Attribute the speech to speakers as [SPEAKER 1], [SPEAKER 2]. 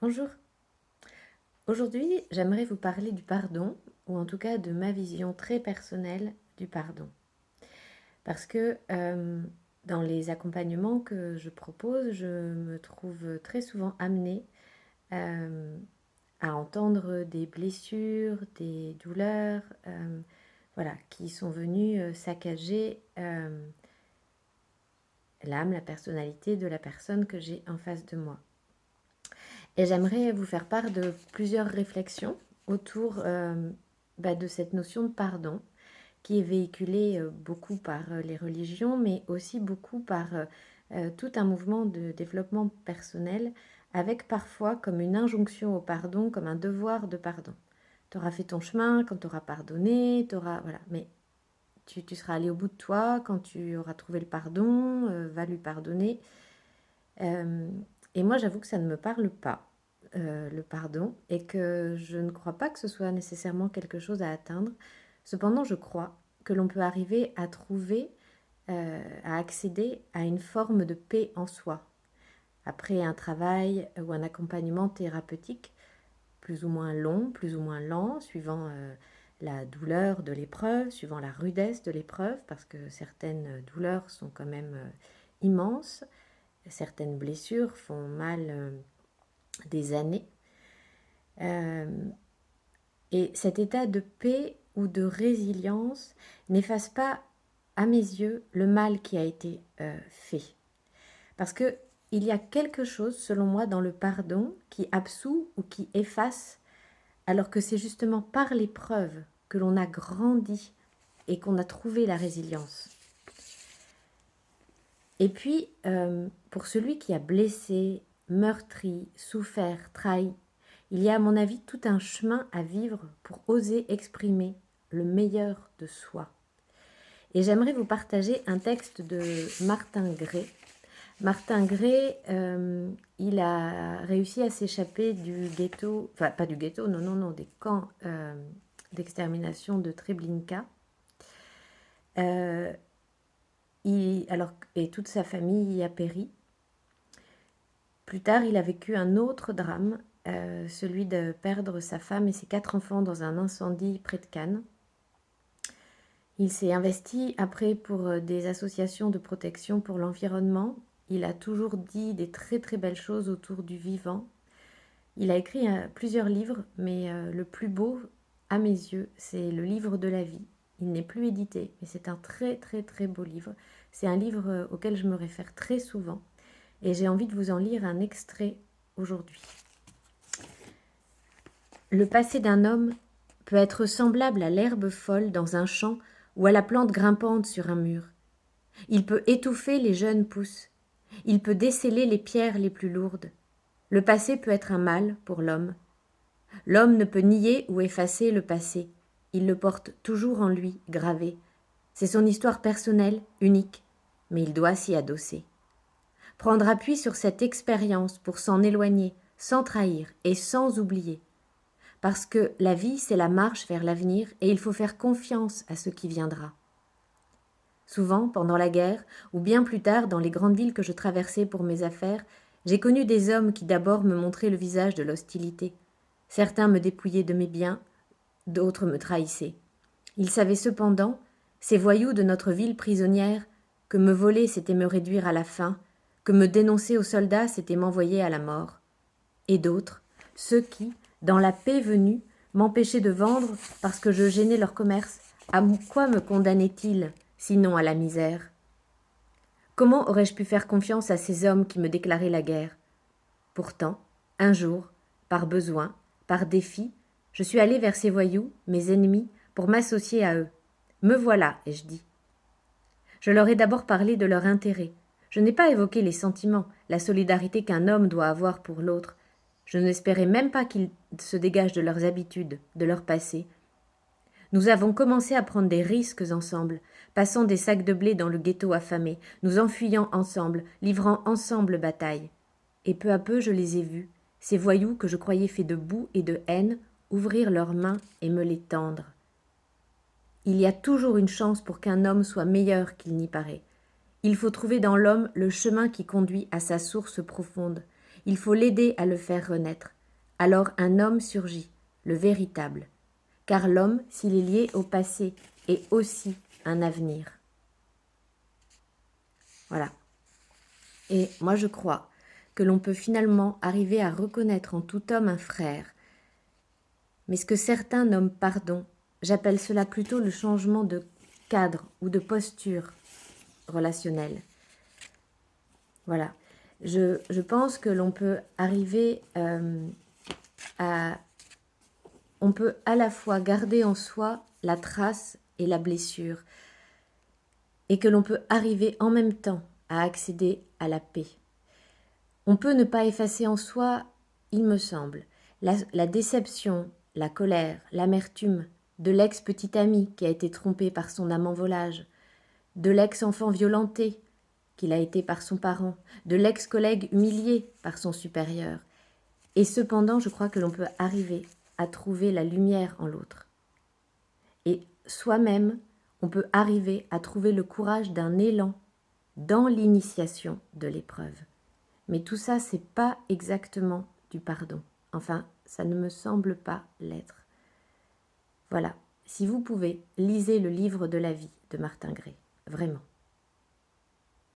[SPEAKER 1] Bonjour. Aujourd'hui, j'aimerais vous parler du pardon, ou en tout cas de ma vision très personnelle du pardon. Parce que dans les accompagnements que je propose, je me trouve très souvent amenée euh, à entendre des blessures, des douleurs, voilà, qui sont venues saccager l'âme, la personnalité de la personne que j'ai en face de moi. Et j'aimerais vous faire part de plusieurs réflexions autour de cette notion de pardon qui est véhiculée beaucoup par les religions, mais aussi beaucoup par tout un mouvement de développement personnel, avec parfois comme une injonction au pardon, comme un devoir de pardon. Tu auras fait ton chemin quand tu auras pardonné, voilà, mais tu seras allé au bout de toi quand tu auras trouvé le pardon, va lui pardonner. Et moi, j'avoue que ça ne me parle pas, le pardon, et que je ne crois pas que ce soit nécessairement quelque chose à atteindre. Cependant, je crois que l'on peut arriver à trouver, à accéder à une forme de paix en soi, après un travail ou un accompagnement thérapeutique, plus ou moins long, plus ou moins lent, suivant la douleur de l'épreuve, suivant la rudesse de l'épreuve, parce que certaines douleurs sont quand même immenses. Certaines blessures font mal des années. Et cet état de paix ou de résilience n'efface pas, à mes yeux, le mal qui a été fait. Parce que il y a quelque chose, selon moi, dans le pardon qui absout ou qui efface, alors que c'est justement par l'épreuve que l'on a grandi et qu'on a trouvé la résilience. Et puis, pour celui qui a blessé, meurtri, souffert, trahi, il y a à mon avis tout un chemin à vivre pour oser exprimer le meilleur de soi. Et j'aimerais vous partager un texte de Martin Gray. Martin Gray, il a réussi à s'échapper du ghetto, enfin pas du ghetto, non, des camps d'extermination de Treblinka. Et toute sa famille y a péri. Plus tard, il a vécu un autre drame, celui de perdre sa femme et ses 4 enfants dans un incendie près de Cannes. Il s'est investi après pour des associations de protection pour l'environnement. Il a toujours dit des très très belles choses autour du vivant. Il a écrit plusieurs livres, mais le plus beau, à mes yeux, c'est le livre de la vie. Il n'est plus édité, mais c'est un très très très beau livre. C'est un livre auquel je me réfère très souvent et j'ai envie de vous en lire un extrait aujourd'hui. Le passé d'un homme peut être semblable à l'herbe folle dans un champ ou à la plante grimpante sur un mur. Il peut étouffer les jeunes pousses. Il peut déceler les pierres les plus lourdes. Le passé peut être un mal pour l'homme. L'homme ne peut nier ou effacer le passé. Il le porte toujours en lui, gravé. C'est son histoire personnelle, unique, mais il doit s'y adosser. Prendre appui sur cette expérience pour s'en éloigner, sans trahir et sans oublier. Parce que la vie, c'est la marche vers l'avenir et il faut faire confiance à ce qui viendra. Souvent, pendant la guerre, ou bien plus tard dans les grandes villes que je traversais pour mes affaires, j'ai connu des hommes qui d'abord me montraient le visage de l'hostilité. Certains me dépouillaient de mes biens, d'autres me trahissaient. Ils savaient cependant, ces voyous de notre ville prisonnière, que me voler c'était me réduire à la faim, que me dénoncer aux soldats c'était m'envoyer à la mort. Et d'autres, ceux qui, dans la paix venue, m'empêchaient de vendre parce que je gênais leur commerce, à quoi me condamnaient-ils, sinon à la misère? Comment aurais-je pu faire confiance à ces hommes qui me déclaraient la guerre? Pourtant, un jour, par besoin, par défi, je suis allée vers ces voyous, mes ennemis, pour m'associer à eux. Me voilà, ai-je dit. Je leur ai d'abord parlé de leur intérêt. Je n'ai pas évoqué les sentiments, la solidarité qu'un homme doit avoir pour l'autre. Je n'espérais même pas qu'ils se dégagent de leurs habitudes, de leur passé. Nous avons commencé à prendre des risques ensemble, passant des sacs de blé dans le ghetto affamé, nous enfuyant ensemble, livrant ensemble bataille. Et peu à peu je les ai vus, ces voyous que je croyais faits de boue et de haine, ouvrir leurs mains et me les tendre. Il y a toujours une chance pour qu'un homme soit meilleur qu'il n'y paraît. Il faut trouver dans l'homme le chemin qui conduit à sa source profonde. Il faut l'aider à le faire renaître. alors un homme surgit, le véritable, car l'homme, s'il est lié au passé, est aussi un avenir. Voilà. Et moi je crois que l'on peut finalement arriver à reconnaître en tout homme un frère. Mais ce que certains nomment pardon, j'appelle cela plutôt le changement de cadre ou de posture relationnelle. Voilà. Je pense que l'on peut arriver on peut à la fois garder en soi la trace et la blessure, et que l'on peut arriver en même temps à accéder à la paix. On peut ne pas effacer en soi, il me semble, la déception, la colère, l'amertume de l'ex-petite amie qui a été trompée par son amant volage, de l'ex-enfant violenté qu'il a été par son parent, de l'ex-collègue humilié par son supérieur. Et cependant, je crois que l'on peut arriver à trouver la lumière en l'autre. Et soi-même, on peut arriver à trouver le courage d'un élan dans l'initiation de l'épreuve. Mais tout ça, c'est pas exactement du pardon. Enfin, ça ne me semble pas l'être. Voilà. Si vous pouvez, lisez le livre de la vie de Martin Gray. Vraiment.